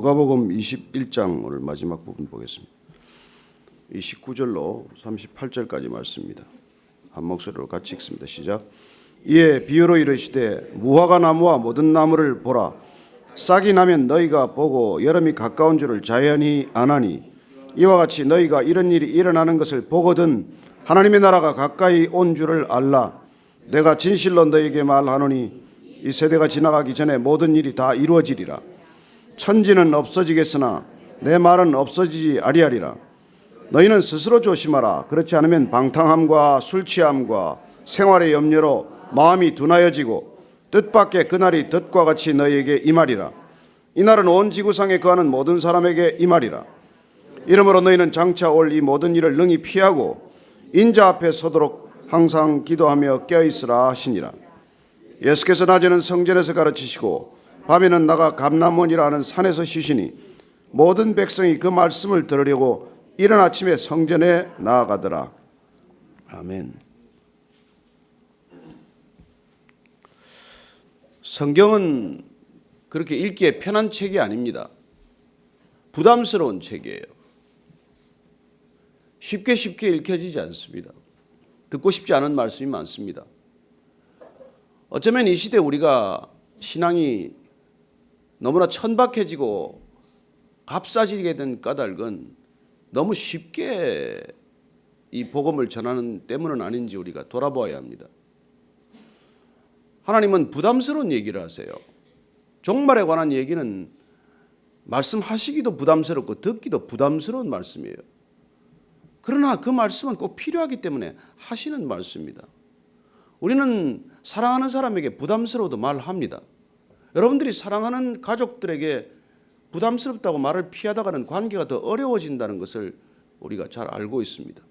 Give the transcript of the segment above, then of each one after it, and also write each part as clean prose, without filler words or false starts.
누가복음 21장 오늘 마지막 부분 보겠습니다. 29절로 38절까지 말씀입니다. 한 목소리로 같이 읽습니다. 시작. 이에 비유로 이르시되 무화과 나무와 모든 나무를 보라. 싹이 나면 너희가 보고 여름이 가까운 줄을 자연히 아나니 이와 같이 너희가 이런 일이 일어나는 것을 보거든 하나님의 나라가 가까이 온 줄을 알라. 내가 진실로 너희에게 말하노니 이 세대가 지나가기 전에 모든 일이 다 이루어지리라. 천지는 없어지겠으나 내 말은 없어지지 아니하리라. 너희는 스스로 조심하라. 그렇지 않으면 방탕함과 술 취함과 생활의 염려로 마음이 둔하여지고 뜻밖의 그날이 덫과 같이 너희에게 임하리라. 이날은 온 지구상에 거하는 모든 사람에게 임하리라. 이러므로 너희는 장차 올 이 모든 일을 능히 피하고 인자 앞에 서도록 항상 기도하며 깨어있으라 하시니라. 예수께서 낮에는 성전에서 가르치시고 밤에는 나가 감람원이라 하는 산에서 쉬시니 모든 백성이 그 말씀을 들으려고 이른 아침에 성전에 나아가더라. 아멘. 성경은 그렇게 읽기에 편한 책이 아닙니다. 부담스러운 책이에요. 쉽게 읽혀지지 않습니다. 듣고 싶지 않은 말씀이 많습니다. 어쩌면 이 시대 우리가 신앙이 너무나 천박해지고 값싸지게 된 까닭은 너무 쉽게 이 복음을 전하는 때문은 아닌지 우리가 돌아보아야 합니다. 하나님은 부담스러운 얘기를 하세요. 종말에 관한 얘기는 말씀하시기도 부담스럽고 듣기도 부담스러운 말씀이에요. 그러나 그 말씀은 꼭 필요하기 때문에 하시는 말씀입니다. 우리는 사랑하는 사람에게 부담스러워도 말합니다. 여러분들이 사랑하는 가족들에게 부담스럽다고 말을 피하다가는 관계가 더 어려워진다는 것을 우리가 잘 알고 있습니다.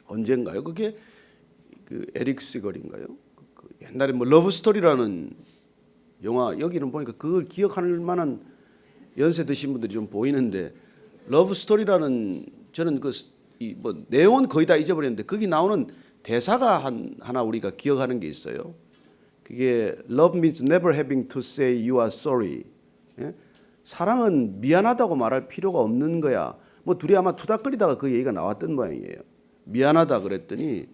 언젠가요? 그게 그 에릭 시걸인가요? 옛날에 뭐 러브스토리라는 영화, 여기는 보니까 그걸 기억할 만한 연세 드신 분들이 좀 보이는데, 러브스토리라는, 저는 뭐 내용은 거의 다 잊어버렸는데 거기 나오는 대사가 하나 우리가 기억하는 게 있어요. 그게 Love means never having to say you are sorry. 예? 사랑은 미안하다고 말할 필요가 없는 거야. 뭐 둘이 아마 투닥거리다가 그 얘기가 나왔던 모양이에요. 미안하다 그랬더니,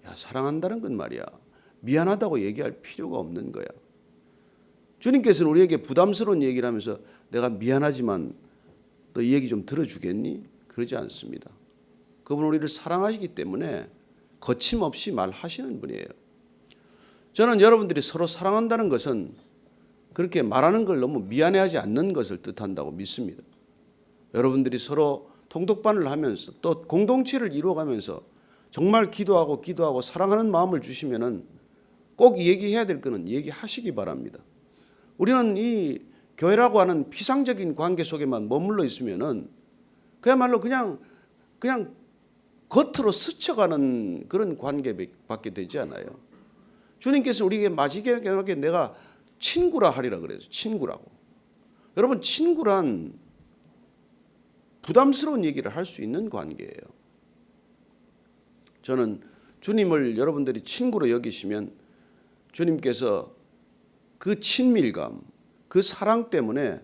야, 사랑한다는 건 말이야, 미안하다고 얘기할 필요가 없는 거야. 주님께서는 우리에게 부담스러운 얘기를 하면서 내가 미안하지만 너 이 얘기 좀 들어주겠니? 그러지 않습니다. 그분은 우리를 사랑하시기 때문에 거침없이 말하시는 분이에요. 저는 여러분들이 서로 사랑한다는 것은 그렇게 말하는 걸 너무 미안해하지 않는 것을 뜻한다고 믿습니다. 여러분들이 서로 통독반을 하면서 또 공동체를 이루어가면서 정말 기도하고 사랑하는 마음을 주시면은 꼭 얘기해야 될 거는 얘기하시기 바랍니다. 우리는 이 교회라고 하는 피상적인 관계 속에만 머물러 있으면은 그야말로 그냥 겉으로 스쳐가는 그런 관계밖에 되지 않아요. 주님께서 우리에게 마지막에 내가 친구라 하리라 그래요. 친구라고. 여러분, 친구란 부담스러운 얘기를 할 수 있는 관계예요. 저는 주님을 여러분들이 친구로 여기시면 주님께서 그 친밀감, 그 사랑 때문에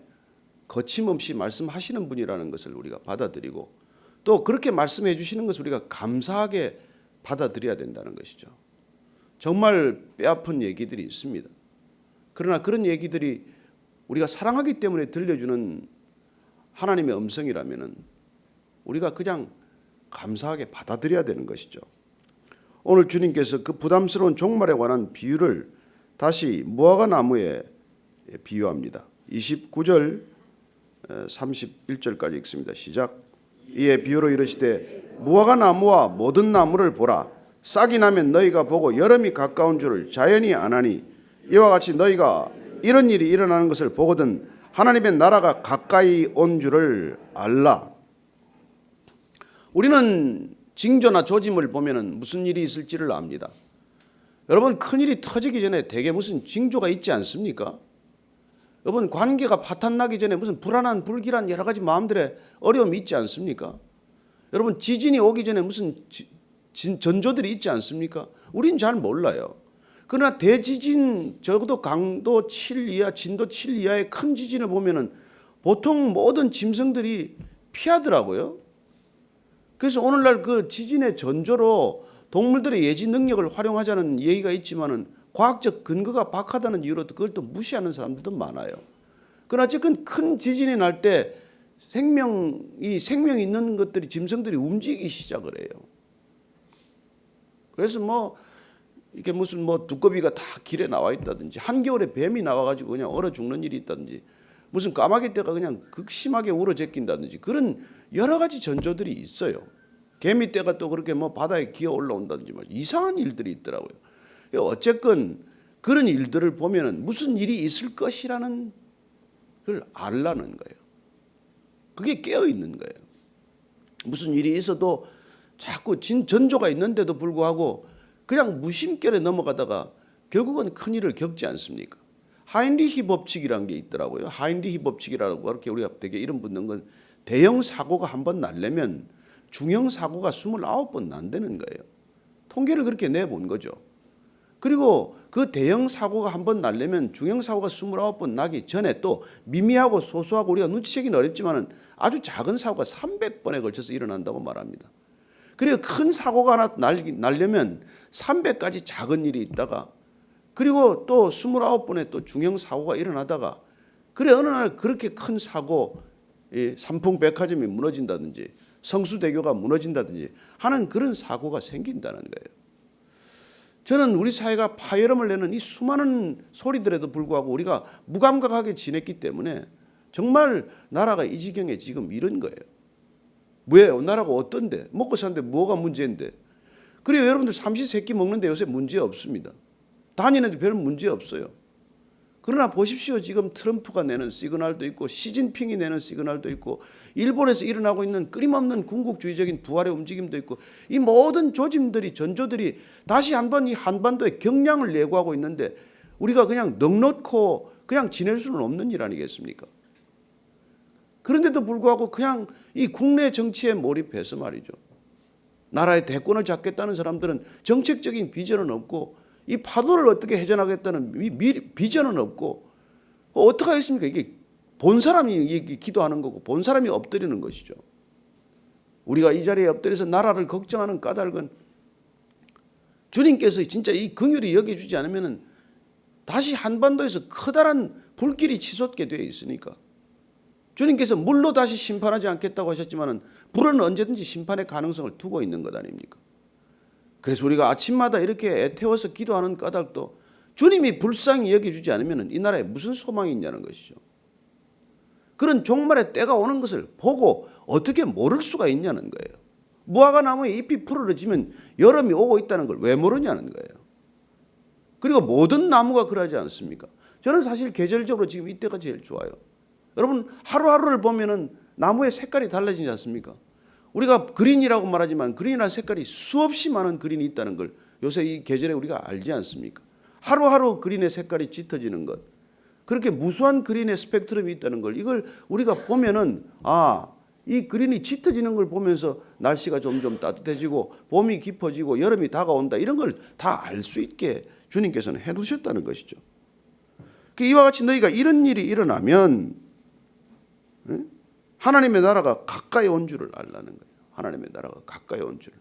거침없이 말씀하시는 분이라는 것을 우리가 받아들이고, 또 그렇게 말씀해 주시는 것을 우리가 감사하게 받아들여야 된다는 것이죠. 정말 뼈아픈 얘기들이 있습니다. 그러나 그런 얘기들이 우리가 사랑하기 때문에 들려주는 하나님의 음성이라면 우리가 그냥 감사하게 받아들여야 되는 것이죠. 오늘 주님께서 그 부담스러운 종말에 관한 비유를 다시 무화과 나무에 비유합니다. 29절 31절까지 읽습니다. 시작. 이에 비유로 이르시되 무화과 나무와 모든 나무를 보라. 싹이 나면 너희가 보고 여름이 가까운 줄을 자연히 아나니 이와 같이 너희가 이런 일이 일어나는 것을 보거든 하나님의 나라가 가까이 온 줄을 알라. 우리는 징조나 조짐을 보면은 무슨 일이 있을지를 압니다. 여러분, 큰일이 터지기 전에 대개 무슨 징조가 있지 않습니까? 여러분, 관계가 파탄나기 전에 무슨 불안한 불길한 여러 가지 마음들의 어려움이 있지 않습니까? 여러분, 지진이 오기 전에 무슨 전조들이 있지 않습니까? 우린 잘 몰라요. 그러나 대지진, 적어도 강도 7 이하, 진도 7 이하의 큰 지진을 보면은 보통 모든 짐승들이 피하더라고요. 그래서 오늘날 그 지진의 전조로 동물들의 예지 능력을 활용하자는 얘기가 있지만은 과학적 근거가 박하다는 이유로 그걸 또 무시하는 사람들도 많아요. 그러나 어쨌든 큰 지진이 날 때 생명이 있는 것들이 짐승들이 움직이기 시작을 해요. 그래서 뭐 이게 무슨 뭐 두꺼비가 다 길에 나와 있다든지 한겨울에 뱀이 나와가지고 그냥 얼어 죽는 일이 있다든지 무슨 까마귀 떼가 그냥 극심하게 울어제낀다든지 그런 여러 가지 전조들이 있어요. 개미 떼가 또 그렇게 뭐 바다에 기어 올라온다든지 뭐 이상한 일들이 있더라고요. 어쨌건 그런 일들을 보면은 무슨 일이 있을 것이라는 걸 알라는 거예요. 그게 깨어 있는 거예요. 무슨 일이 있어도 자꾸 전조가 있는데도 불구하고 그냥 무심결에 넘어가다가 결국은 큰 일을 겪지 않습니까? 하인리히 법칙이라는 게 있더라고요. 하인리히 법칙이라고 그렇게 우리가 되게 이름 붙는 건 대형 사고가 한번 날려면 중형 사고가 29번 난다는 거예요. 통계를 그렇게 내본 거죠. 그리고 그 대형 사고가 한번 날려면 중형 사고가 29번 나기 전에 또 미미하고 소소하고 우리가 눈치채기는 어렵지만은 아주 작은 사고가 300번에 걸쳐서 일어난다고 말합니다. 그리고 큰 사고가 하나 날려면 300가지 작은 일이 있다가 그리고 또 29번의 또 중형 사고가 일어나다가 그래 어느 날 그렇게 큰 사고 삼풍백화점이 무너진다든지 성수대교가 무너진다든지 하는 그런 사고가 생긴다는 거예요. 저는 우리 사회가 파열음을 내는 이 수많은 소리들에도 불구하고 우리가 무감각하게 지냈기 때문에 정말 나라가 이 지경에 지금 이런 거예요. 왜요? 나라가 어떤데? 먹고 사는데 뭐가 문제인데? 그래요. 여러분들 삼시세끼 먹는데 요새 문제 없습니다. 다니는데 별 문제 없어요. 그러나 보십시오. 지금 트럼프가 내는 시그널도 있고 시진핑이 내는 시그널도 있고 일본에서 일어나고 있는 끊임없는 군국주의적인 부활의 움직임도 있고 이 모든 조짐들이 전조들이 다시 한번 이 한반도에 경량을 예고하고 있는데 우리가 그냥 넉넉고 그냥 지낼 수는 없는 일 아니겠습니까? 그런데도 불구하고 그냥 이 국내 정치에 몰입해서 말이죠. 나라의 대권을 잡겠다는 사람들은 정책적인 비전은 없고 이 파도를 어떻게 회전하겠다는 비전은 없고 어떻게 하겠습니까? 이게 본 사람이 기도하는 거고 본 사람이 엎드리는 것이죠. 우리가 이 자리에 엎드려서 나라를 걱정하는 까닭은 주님께서 진짜 이 긍휼히 여겨주지 않으면 다시 한반도에서 커다란 불길이 치솟게 되어 있으니까 주님께서 물로 다시 심판하지 않겠다고 하셨지만 불은 언제든지 심판의 가능성을 두고 있는 것 아닙니까? 그래서 우리가 아침마다 이렇게 애태워서 기도하는 까닭도 주님이 불쌍히 여겨주지 않으면 이 나라에 무슨 소망이 있냐는 것이죠. 그런 종말의 때가 오는 것을 보고 어떻게 모를 수가 있냐는 거예요. 무화과 나무에 잎이 푸르러지면 여름이 오고 있다는 걸 왜 모르냐는 거예요. 그리고 모든 나무가 그러지 않습니까? 저는 사실 계절적으로 지금 이때가 제일 좋아요. 여러분 하루하루를 보면은 나무의 색깔이 달라지지 않습니까? 우리가 그린이라고 말하지만 그린이라는 색깔이 수없이 많은 그린이 있다는 걸 요새 이 계절에 우리가 알지 않습니까? 하루하루 그린의 색깔이 짙어지는 것. 그렇게 무수한 그린의 스펙트럼이 있다는 걸 이걸 우리가 보면은 이 그린이 짙어지는 걸 보면서 날씨가 점점 따뜻해지고 봄이 깊어지고 여름이 다가온다 이런 걸 다 알 수 있게 주님께서는 해두셨다는 것이죠. 이와 같이 너희가 이런 일이 일어나면 하나님의 나라가 가까이 온 줄을 알라는 거예요. 하나님의 나라가 가까이 온 줄을.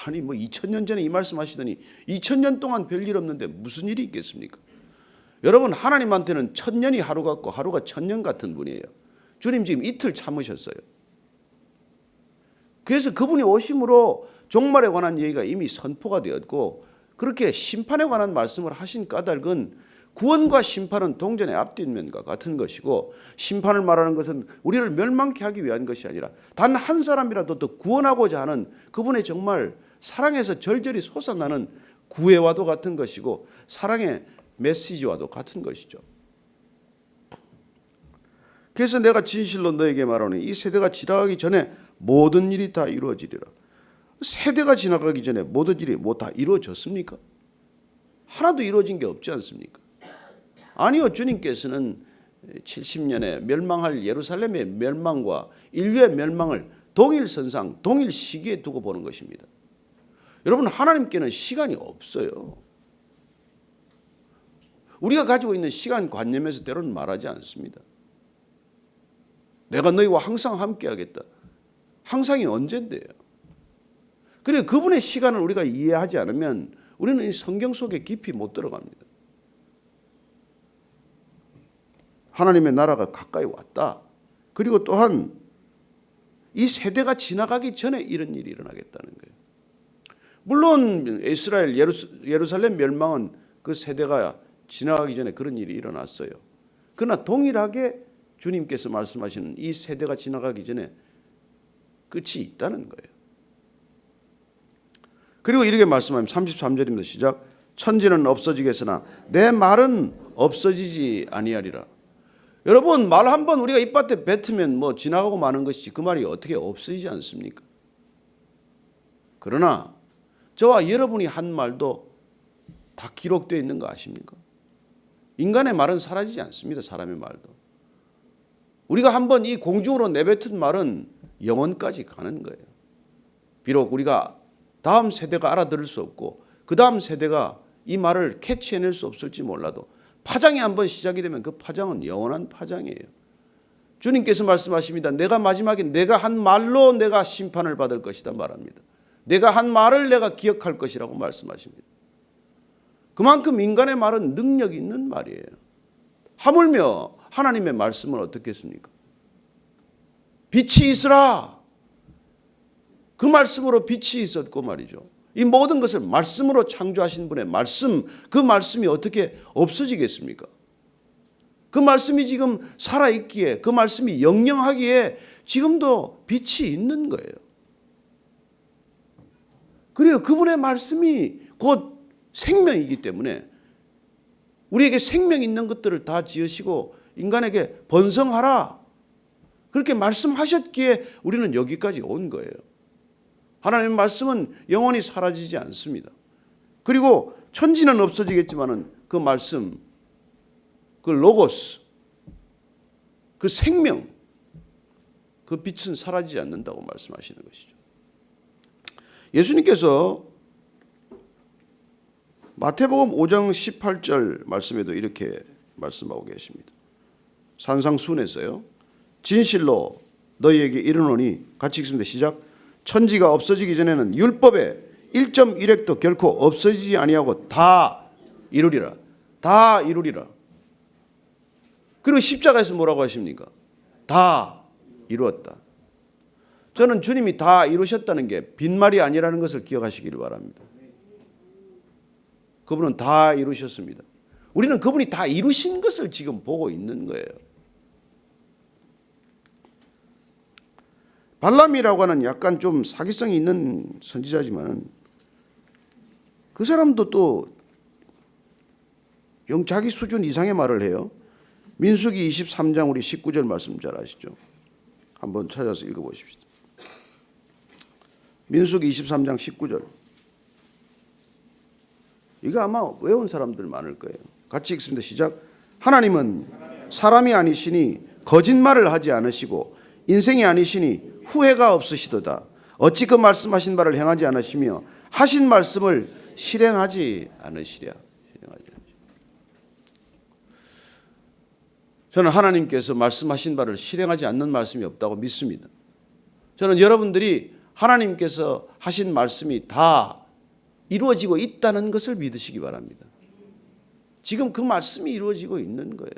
아니 뭐 2000년 전에 이 말씀하시더니 2000년 동안 별일 없는데 무슨 일이 있겠습니까? 여러분 하나님한테는 1000년이 하루 같고 하루가 1000년 같은 분이에요. 주님 지금 이틀 참으셨어요. 그래서 그분이 오심으로 종말에 관한 얘기가 이미 선포가 되었고 그렇게 심판에 관한 말씀을 하신 까닭은 구원과 심판은 동전의 앞뒷면과 같은 것이고 심판을 말하는 것은 우리를 멸망케 하기 위한 것이 아니라 단 한 사람이라도 더 구원하고자 하는 그분의 정말 사랑에서 절절히 솟아나는 구애와도 같은 것이고 사랑의 메시지와도 같은 것이죠. 그래서 내가 진실로 너에게 말하노니 이 세대가 지나가기 전에 모든 일이 다 이루어지리라. 세대가 지나가기 전에 모든 일이 뭐 다 이루어졌습니까? 하나도 이루어진 게 없지 않습니까? 아니요. 주님께서는 70년에 멸망할 예루살렘의 멸망과 인류의 멸망을 동일 선상, 동일 시기에 두고 보는 것입니다. 여러분 하나님께는 시간이 없어요. 우리가 가지고 있는 시간 관념에서 때로는 말하지 않습니다. 내가 너희와 항상 함께하겠다. 항상이 언젠데요? 그리고 그분의 시간을 우리가 이해하지 않으면 우리는 이 성경 속에 깊이 못 들어갑니다. 하나님의 나라가 가까이 왔다. 그리고 또한 이 세대가 지나가기 전에 이런 일이 일어나겠다는 거예요. 물론 이스라엘 예루살렘 멸망은 그 세대가 지나가기 전에 그런 일이 일어났어요. 그러나 동일하게 주님께서 말씀하시는 이 세대가 지나가기 전에 끝이 있다는 거예요. 그리고 이렇게 말씀하면 33절입니다. 시작. 천지는 없어지겠으나 내 말은 없어지지 아니하리라. 여러분, 말 한 번 우리가 입밭에 뱉으면 뭐 지나가고 마는 것이지 그 말이 어떻게 없어지지 않습니까? 그러나 저와 여러분이 한 말도 다 기록되어 있는 거 아십니까? 인간의 말은 사라지지 않습니다. 사람의 말도. 우리가 한번 이 공중으로 내뱉은 말은 영원까지 가는 거예요. 비록 우리가 다음 세대가 알아들을 수 없고 그 다음 세대가 이 말을 캐치해낼 수 없을지 몰라도 파장이 한번 시작이 되면 그 파장은 영원한 파장이에요. 주님께서 말씀하십니다. 내가 마지막에 내가 한 말로 내가 심판을 받을 것이다 말합니다. 내가 한 말을 내가 기억할 것이라고 말씀하십니다. 그만큼 인간의 말은 능력이 있는 말이에요. 하물며 하나님의 말씀은 어떻겠습니까? 빛이 있으라. 그 말씀으로 빛이 있었고 말이죠. 이 모든 것을 말씀으로 창조하신 분의 말씀, 그 말씀이 어떻게 없어지겠습니까? 그 말씀이 지금 살아있기에, 그 말씀이 영영하기에 지금도 빛이 있는 거예요. 그래요. 그분의 말씀이 곧 생명이기 때문에 우리에게 생명 있는 것들을 다 지으시고 인간에게 번성하라. 그렇게 말씀하셨기에 우리는 여기까지 온 거예요. 하나님의 말씀은 영원히 사라지지 않습니다. 그리고 천지는 없어지겠지만은 그 말씀, 그 로고스, 그 생명, 그 빛은 사라지지 않는다고 말씀하시는 것이죠. 예수님께서 마태복음 5장 18절 말씀에도 이렇게 말씀하고 계십니다. 산상순에서요. 진실로 너희에게 이르노니, 같이 읽습니다. 시작. 천지가 없어지기 전에는 율법의 1.1획도 결코 없어지지 아니하고 다 이루리라. 다 이루리라. 그리고 십자가에서 뭐라고 하십니까? 다 이루었다. 저는 주님이 다 이루셨다는 게 빈말이 아니라는 것을 기억하시기를 바랍니다. 그분은 다 이루셨습니다. 우리는 그분이 다 이루신 것을 지금 보고 있는 거예요. 발람이라고 하는 약간 좀 사기성이 있는 선지자지만 그 사람도 또 자기 수준 이상의 말을 해요. 민수기 23장 우리 19절 말씀 잘 아시죠? 한번 찾아서 읽어보십시오. 민수기 23장 19절. 이거 아마 외운 사람들 많을 거예요. 같이 읽습니다. 시작. 하나님은 사람이 아니시니 거짓말을 하지 않으시고 인생이 아니시니 후회가 없으시도다. 어찌 그 말씀하신 바를 행하지 않으시며 하신 말씀을 실행하지 않으시랴. 저는 하나님께서 말씀하신 바를 실행하지 않는 말씀이 없다고 믿습니다. 저는 여러분들이 하나님께서 하신 말씀이 다 이루어지고 있다는 것을 믿으시기 바랍니다. 지금 그 말씀이 이루어지고 있는 거예요.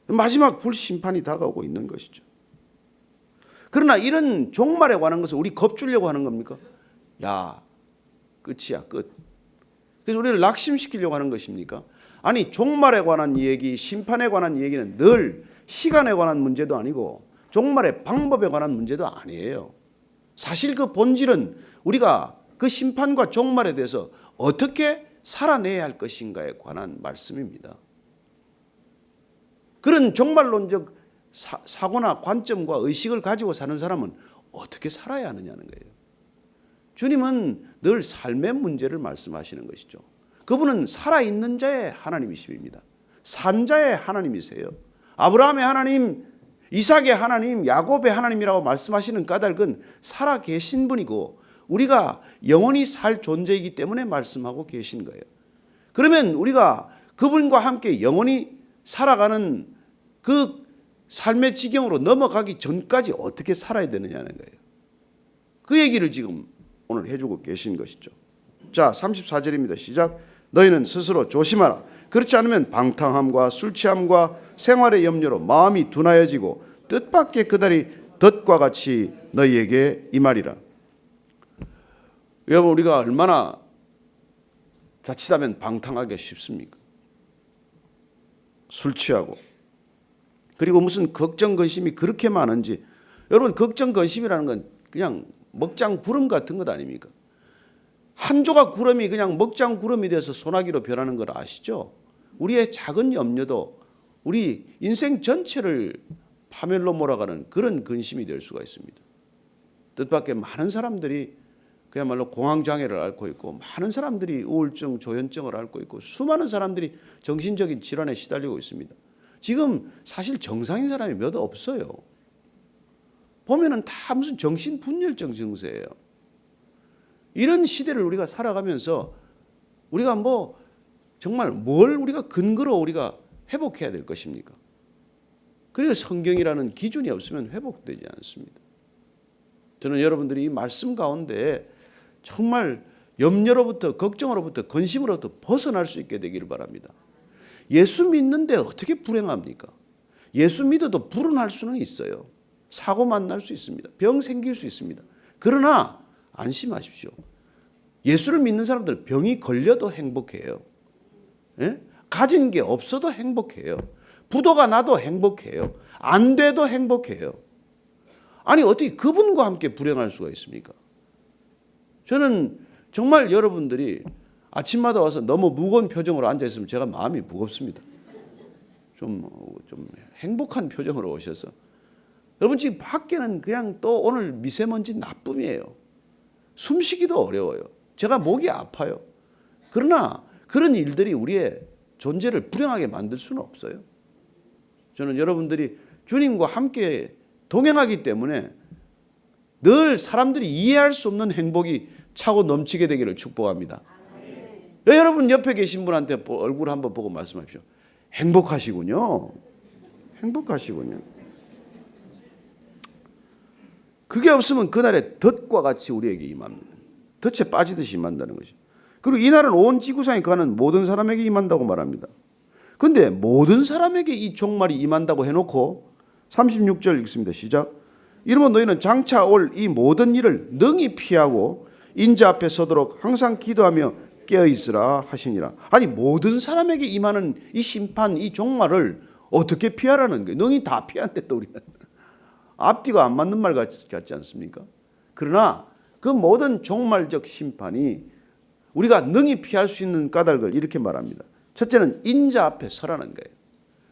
마지막 불심판이 다가오고 있는 것이죠. 그러나 이런 종말에 관한 것을 우리 겁주려고 하는 겁니까? 야, 끝이야, 끝. 그래서 우리를 낙심시키려고 하는 것입니까? 아니, 종말에 관한 얘기, 심판에 관한 얘기는 늘 시간에 관한 문제도 아니고 종말의 방법에 관한 문제도 아니에요. 사실 그 본질은 우리가 그 심판과 종말에 대해서 어떻게 살아내야 할 것인가에 관한 말씀입니다. 그런 종말론적 사고나 관점과 의식을 가지고 사는 사람은 어떻게 살아야 하느냐는 거예요. 주님은 늘 삶의 문제를 말씀하시는 것이죠. 그분은 살아있는 자의 하나님이십니다. 산 자의 하나님이세요. 아브라함의 하나님, 이삭의 하나님, 야곱의 하나님이라고 말씀하시는 까닭은 살아계신 분이고 우리가 영원히 살 존재이기 때문에 말씀하고 계신 거예요. 그러면 우리가 그분과 함께 영원히 살아가는 그 삶의 지경으로 넘어가기 전까지 어떻게 살아야 되느냐는 거예요. 그 얘기를 지금 오늘 해주고 계신 것이죠. 자, 34절입니다. 시작. 너희는 스스로 조심하라. 그렇지 않으면 방탕함과 술 취함과 생활의 염려로 마음이 둔하여지고 뜻밖의 그날이 덫과 같이 너희에게 임하리라. 여러분, 우리가 얼마나 자칫하면 방탕하기가 쉽습니까? 술 취하고, 그리고 무슨 걱정 근심이 그렇게 많은지. 여러분, 걱정 근심이라는 건 그냥 먹장 구름 같은 것 아닙니까? 한 조각 구름이 그냥 먹장 구름이 돼서 소나기로 변하는 걸 아시죠? 우리의 작은 염려도 우리 인생 전체를 파멸로 몰아가는 그런 근심이 될 수가 있습니다. 뜻밖의 많은 사람들이 그야말로 공황장애를 앓고 있고, 많은 사람들이 우울증, 조현증을 앓고 있고, 수많은 사람들이 정신적인 질환에 시달리고 있습니다. 지금 사실 정상인 사람이 몇 없어요. 보면은 다 무슨 정신분열증 증세예요. 이런 시대를 우리가 살아가면서 우리가 뭐 정말 뭘 우리가 근거로 우리가 회복해야 될 것입니까? 그래서 성경이라는 기준이 없으면 회복되지 않습니다. 저는 여러분들이 이 말씀 가운데 정말 염려로부터, 걱정으로부터, 근심으로부터 벗어날 수 있게 되기를 바랍니다. 예수 믿는데 어떻게 불행합니까? 예수 믿어도 불운할 수는 있어요. 사고 만날 수 있습니다. 병 생길 수 있습니다. 그러나 안심하십시오. 예수를 믿는 사람들은 병이 걸려도 행복해요. 예? 가진 게 없어도 행복해요. 부도가 나도 행복해요. 안 돼도 행복해요. 아니, 어떻게 그분과 함께 불행할 수가 있습니까? 저는 정말 여러분들이 아침마다 와서 너무 무거운 표정으로 앉아있으면 제가 마음이 무겁습니다. 좀 행복한 표정으로 오셔서. 여러분, 지금 밖에는 그냥 또 오늘 미세먼지 나쁨이에요. 숨쉬기도 어려워요. 제가 목이 아파요. 그러나 그런 일들이 우리의 존재를 불행하게 만들 수는 없어요. 저는 여러분들이 주님과 함께 동행하기 때문에 늘 사람들이 이해할 수 없는 행복이 차고 넘치게 되기를 축복합니다. 여러분 옆에 계신 분한테 얼굴 한번 보고 말씀하십시오. 행복하시군요. 행복하시군요. 그게 없으면 그날의 덫과 같이 우리에게 임합니다. 덫에 빠지듯이 임한다는 것이죠. 그리고 이날은 온 지구상에 거하는 모든 사람에게 임한다고 말합니다. 그런데 모든 사람에게 이 종말이 임한다고 해놓고 36절 읽습니다. 시작. 이러면 너희는 장차 올 이 모든 일을 능히 피하고 인자 앞에 서도록 항상 기도하며 깨어있으라 하시니라. 아니, 모든 사람에게 임하는 이 심판, 이 종말을 어떻게 피하라는 거예요? 능히 다 피하는데 또 우리는 앞뒤가 안 맞는 말 같지 않습니까? 그러나 그 모든 종말적 심판이 우리가 능히 피할 수 있는 까닭을 이렇게 말합니다. 첫째는 인자 앞에 서라는 거예요.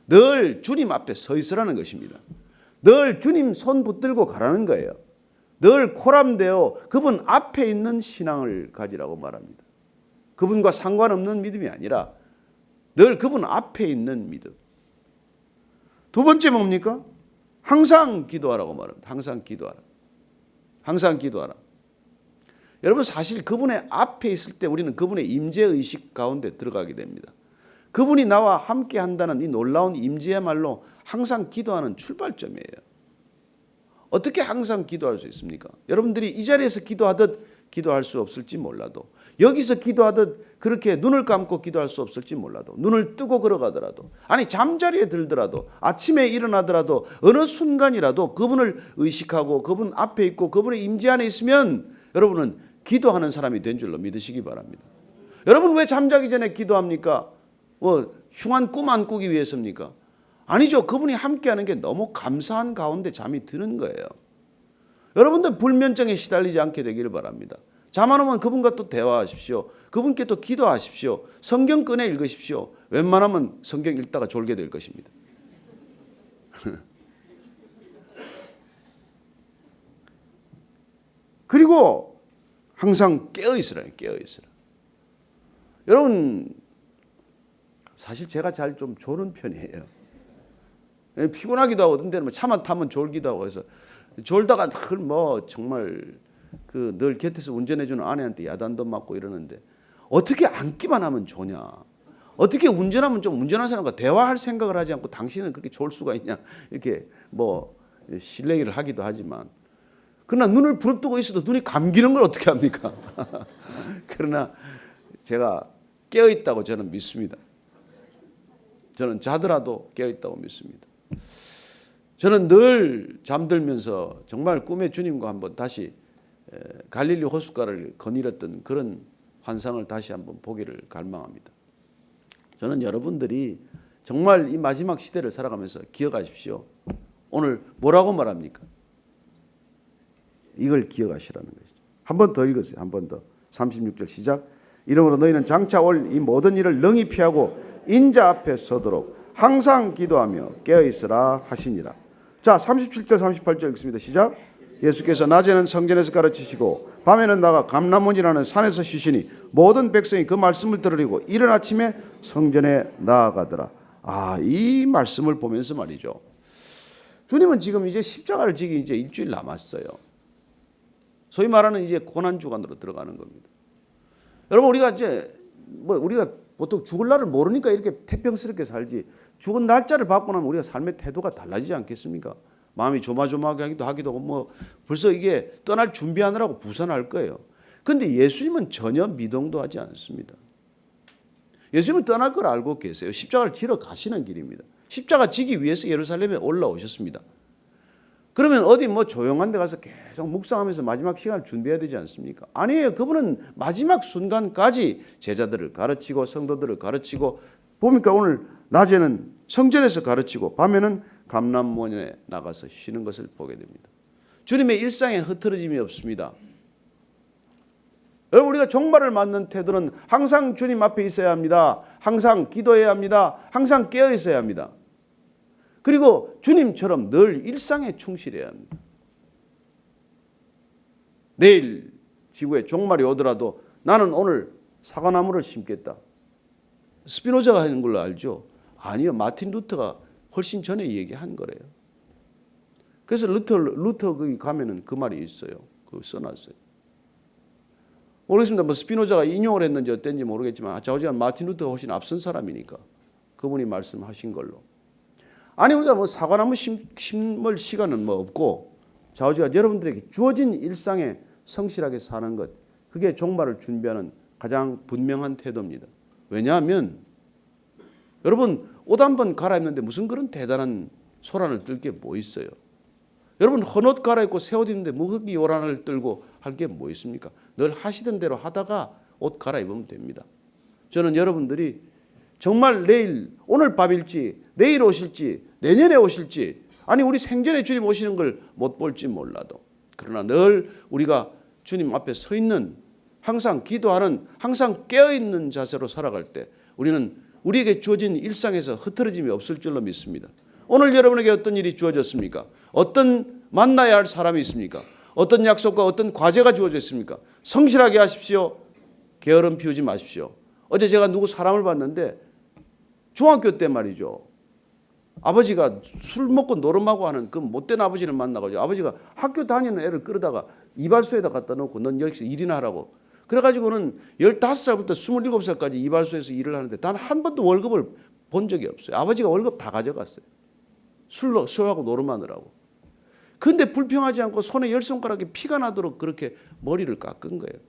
늘 주님 앞에 서 있으라는 것입니다. 늘 주님 손 붙들고 가라는 거예요. 늘 코람되어 그분 앞에 있는 신앙을 가지라고 말합니다. 그분과 상관없는 믿음이 아니라 늘 그분 앞에 있는 믿음. 두 번째 뭡니까? 항상 기도하라고 말합니다. 항상 기도하라. 항상 기도하라. 여러분, 사실 그분의 앞에 있을 때 우리는 그분의 임재의식 가운데 들어가게 됩니다. 그분이 나와 함께 한다는 이 놀라운 임재야말로 항상 기도하는 출발점이에요. 어떻게 항상 기도할 수 있습니까? 여러분들이 이 자리에서 기도하듯 기도할 수 없을지 몰라도, 여기서 기도하듯 그렇게 눈을 감고 기도할 수 없을지 몰라도, 눈을 뜨고 걸어가더라도, 아니 잠자리에 들더라도, 아침에 일어나더라도, 어느 순간이라도 그분을 의식하고 그분 앞에 있고 그분의 임재 안에 있으면 여러분은 기도하는 사람이 된 줄로 믿으시기 바랍니다. 여러분, 왜 잠자기 전에 기도합니까? 흉한 꿈 안 꾸기 위해서입니까? 아니죠. 그분이 함께하는 게 너무 감사한 가운데 잠이 드는 거예요. 여러분들 불면증에 시달리지 않게 되기를 바랍니다. 잠 안 오면 그분과 또 대화하십시오. 그분께 또 기도하십시오. 성경 꺼내 읽으십시오. 웬만하면 성경 읽다가 졸게 될 것입니다. 그리고 항상 깨어있으라. 깨어있으라. 여러분, 사실 제가 잘 좀 조는 편이에요. 피곤하기도 하고 어떤 데는 차만 타면 졸기도 하고 해서 졸다가 늘 정말 늘 곁에서 운전해주는 아내한테 야단도 맞고 이러는데 어떻게 앉기만 하면 좋냐? 어떻게 운전하면 좀 운전하는 사람과 대화할 생각을 하지 않고 당신은 그렇게 좋을 수가 있냐 이렇게 뭐 실례기를 하기도 하지만 그러나 눈을 부릅뜨고 있어도 눈이 감기는 걸 어떻게 합니까? 그러나 제가 깨어있다고 저는 믿습니다. 저는 자더라도 깨어있다고 믿습니다. 저는 늘 잠들면서 정말 꿈에 주님과 한번 다시 갈릴리 호숫가를 거닐었던 그런 환상을 다시 한번 보기를 갈망합니다. 저는 여러분들이 정말 이 마지막 시대를 살아가면서 기억하십시오. 오늘 뭐라고 말합니까? 이걸 기억하시라는 것이죠. 한 번 더 읽으세요. 한 번 더. 36절 시작. 이러므로 너희는 장차 올 이 모든 일을 능히 피하고 인자 앞에 서도록 항상 기도하며 깨어있으라 하시니라. 자, 37절 38절 읽습니다. 시작. 예수께서 낮에는 성전에서 가르치시고 밤에는 나가 감람원이라는 산에서 쉬시니 모든 백성이 그 말씀을 들으리고 이른 아침에 성전에 나아가더라. 이 말씀을 보면서 말이죠. 주님은 지금 이제 십자가를 지기 이제 일주일 남았어요. 소위 말하는 이제 고난 주간으로 들어가는 겁니다. 여러분 우리가 이제 우리가 보통 죽을 날을 모르니까 이렇게 태평스럽게 살지. 죽은 날짜를 받고 나면 우리가 삶의 태도가 달라지지 않겠습니까? 마음이 조마조마하기도 하고 벌써 이게 떠날 준비하느라고 부산할 거예요. 그런데 예수님은 전혀 미동도 하지 않습니다. 예수님은 떠날 걸 알고 계세요. 십자가를 지러 가시는 길입니다. 십자가 지기 위해서 예루살렘에 올라오셨습니다. 그러면 어디 조용한 데 가서 계속 묵상하면서 마지막 시간을 준비해야 되지 않습니까? 아니에요. 그분은 마지막 순간까지 제자들을 가르치고 성도들을 가르치고 보니까 오늘 낮에는 성전에서 가르치고 밤에는 감람원에 나가서 쉬는 것을 보게 됩니다. 주님의 일상에 흐트러짐이 없습니다. 여러분 우리가 종말을 맞는 태도는 항상 주님 앞에 있어야 합니다. 항상 기도해야 합니다. 항상 깨어 있어야 합니다. 그리고 주님처럼 늘 일상에 충실해야 합니다. 내일 지구에 종말이 오더라도 나는 오늘 사과나무를 심겠다. 스피노자가 하는 걸로 알죠? 아니요. 마틴 루터가 훨씬 전에 얘기한 거래요. 그래서 루터 거기 가면은 그 말이 있어요. 그거 써놨어요. 모르겠습니다. 스피노자가 인용을 했는지 어땠는지 모르겠지만 좌우지간 마틴 루터가 훨씬 앞선 사람이니까 그분이 말씀하신 걸로. 아니 우리가 사과나무 심을 시간은 없고 좌우지간 여러분들에게 주어진 일상에 성실하게 사는 것 그게 종말을 준비하는 가장 분명한 태도입니다. 왜냐하면 여러분 옷 한 번 갈아입는데 무슨 그런 대단한 소란을 떨 게 뭐 있어요? 여러분 헌옷 갈아입고 새 옷 입는데 무슨 요란을 떨고 할 게 뭐 있습니까? 늘 하시던 대로 하다가 옷 갈아입으면 됩니다. 저는 여러분들이 정말 내일 오늘 밤일지 내일 오실지 내년에 오실지 아니 우리 생전에 주님 오시는 걸 못 볼지 몰라도 그러나 늘 우리가 주님 앞에 서 있는 항상 기도하는 항상 깨어있는 자세로 살아갈 때 우리는 우리에게 주어진 일상에서 흐트러짐이 없을 줄로 믿습니다. 오늘 여러분에게 어떤 일이 주어졌습니까? 어떤 만나야 할 사람이 있습니까? 어떤 약속과 어떤 과제가 주어져 있습니까? 성실하게 하십시오. 게으름 피우지 마십시오. 어제 제가 누구 사람을 봤는데 중학교 때 말이죠. 아버지가 술 먹고 노름하고 하는 그 못된 아버지를 만나가지고 아버지가 학교 다니는 애를 끌어다가 이발소에다 갖다 놓고 넌 여기서 일이나 하라고. 그래가지고는 15살부터 27살까지 이발소에서 일을 하는데 단 한 번도 월급을 본 적이 없어요. 아버지가 월급 다 가져갔어요. 술하고 노름하느라고. 근데 불평하지 않고 손에 10손가락에 피가 나도록 그렇게 머리를 깎은 거예요.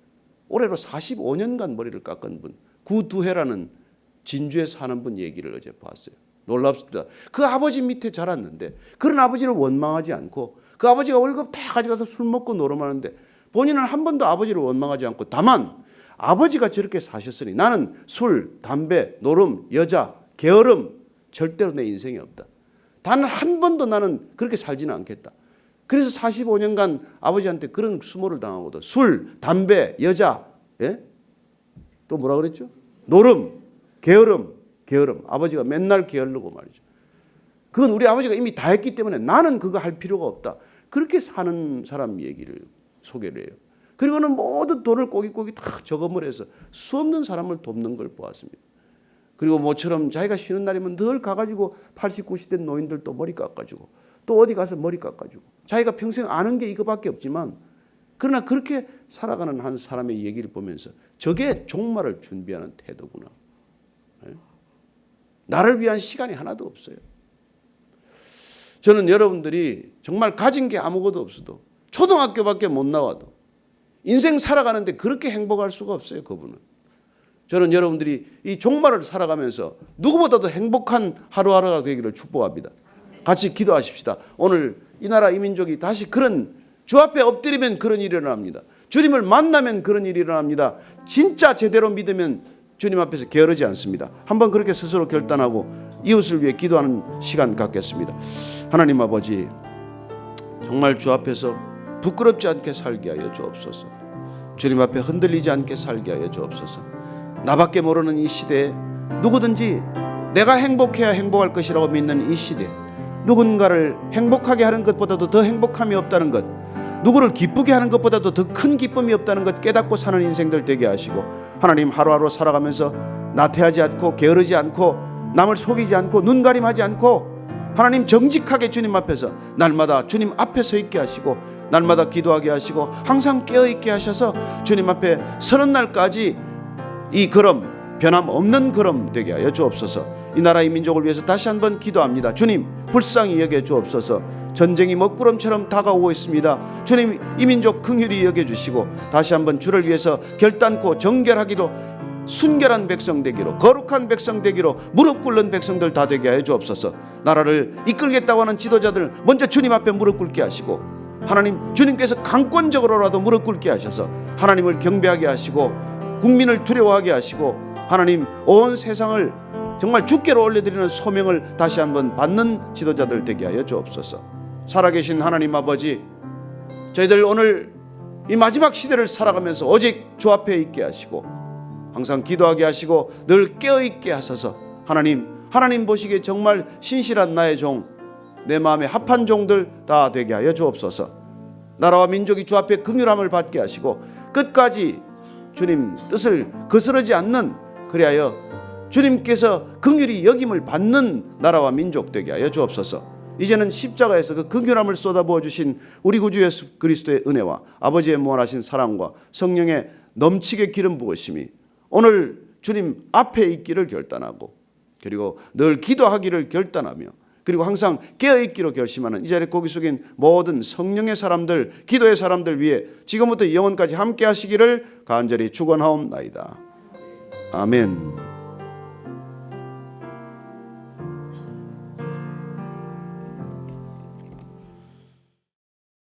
올해로 45년간 머리를 깎은 분. 구두해라는 진주에 사는 분 얘기를 어제 봤어요. 놀랍습니다. 그 아버지 밑에 자랐는데 그런 아버지를 원망하지 않고 그 아버지가 월급 다 가져가서 술 먹고 노름하는데 본인은 한 번도 아버지를 원망하지 않고 다만 아버지가 저렇게 사셨으니 나는 술, 담배, 노름, 여자, 게으름 절대로 내 인생에 없다. 단 한 번도 나는 그렇게 살지는 않겠다. 그래서 45년간 아버지한테 그런 수모를 당하고도 술, 담배, 여자, 또 뭐라 그랬죠? 노름, 게으름. 아버지가 맨날 게으르고 말이죠. 그건 우리 아버지가 이미 다 했기 때문에 나는 그거 할 필요가 없다. 그렇게 사는 사람 얘기를 소개를 해요. 그리고는 모든 돈을 꼬깃꼬깃 다 저금을 해서 수없는 사람을 돕는 걸 보았습니다. 그리고 모처럼 자기가 쉬는 날이면 늘 가가지고 80, 90 된 노인들 또 머리 깎아주고 또 어디 가서 머리 깎아주고 자기가 평생 아는 게 이거밖에 없지만 그러나 그렇게 살아가는 한 사람의 얘기를 보면서 저게 종말을 준비하는 태도구나. 나를 위한 시간이 하나도 없어요. 저는 여러분들이 정말 가진 게 아무것도 없어도 초등학교밖에 못 나와도 인생 살아가는데 그렇게 행복할 수가 없어요. 그분은. 저는 여러분들이 이 종말을 살아가면서 누구보다도 행복한 하루하루가 되기를 축복합니다. 같이 기도하십시다. 오늘 이 나라 이 민족이 다시 그런 주 앞에 엎드리면 그런 일이 일어납니다. 주님을 만나면 그런 일이 일어납니다. 진짜 제대로 믿으면 주님 앞에서 게으르지 않습니다. 한번 그렇게 스스로 결단하고 이웃을 위해 기도하는 시간 갖겠습니다. 하나님 아버지, 정말 주 앞에서 부끄럽지 않게 살게 하여 주옵소서. 주님 앞에 흔들리지 않게 살게 하여 주옵소서. 나밖에 모르는 이 시대에 누구든지 내가 행복해야 행복할 것이라고 믿는 이 시대에 누군가를 행복하게 하는 것보다도 더 행복함이 없다는 것, 누구를 기쁘게 하는 것보다도 더 큰 기쁨이 없다는 것 깨닫고 사는 인생들 되게 하시고, 하나님 하루하루 살아가면서 나태하지 않고 게으르지 않고 남을 속이지 않고 눈가림하지 않고 하나님 정직하게 주님 앞에서 날마다 주님 앞에 서 있게 하시고 날마다 기도하게 하시고 항상 깨어있게 하셔서 주님 앞에 서는 날까지 이 걸음 변함없는 걸음 되게 하여 주옵소서. 이 나라 이 민족을 위해서 다시 한번 기도합니다. 주님 불쌍히 여겨 주옵소서. 전쟁이 먹구름처럼 다가오고 있습니다. 주님 이 민족 긍휼히 여겨주시고 다시 한번 주를 위해서 결단코 정결하기로 순결한 백성 되기로 거룩한 백성 되기로 무릎 꿇는 백성들 다 되게 하여 주옵소서. 나라를 이끌겠다고 하는 지도자들 먼저 주님 앞에 무릎 꿇게 하시고 하나님 주님께서 강권적으로라도 무릎 꿇게 하셔서 하나님을 경배하게 하시고 국민을 두려워하게 하시고 하나님 온 세상을 정말 주께로 올려드리는 소명을 다시 한번 받는 지도자들 되게 하여 주옵소서. 살아계신 하나님 아버지, 저희들 오늘 이 마지막 시대를 살아가면서 오직 주 앞에 있게 하시고 항상 기도하게 하시고 늘 깨어있게 하소서. 하나님 보시기에 정말 신실한 나의 종, 내 마음에 합한 종들 다 되게 하여 주옵소서. 나라와 민족이 주 앞에 긍휼함을 받게 하시고 끝까지 주님 뜻을 거스르지 않는, 그리하여 주님께서 긍휼히 여김을 받는 나라와 민족 되게 하여 주옵소서. 이제는 십자가에서 그 긍휼함을 쏟아부어 주신 우리 구주 예수 그리스도의 은혜와 아버지의 무한하신 사랑과 성령의 넘치게 기름 부으심이 오늘 주님 앞에 있기를 결단하고 그리고 늘 기도하기를 결단하며 그리고 항상 깨어있기로 결심하는 이 자리에 고개 숙인 모든 성령의 사람들, 기도의 사람들 위해 지금부터 영원까지 함께 하시기를 간절히 축원하옵나이다. 아멘.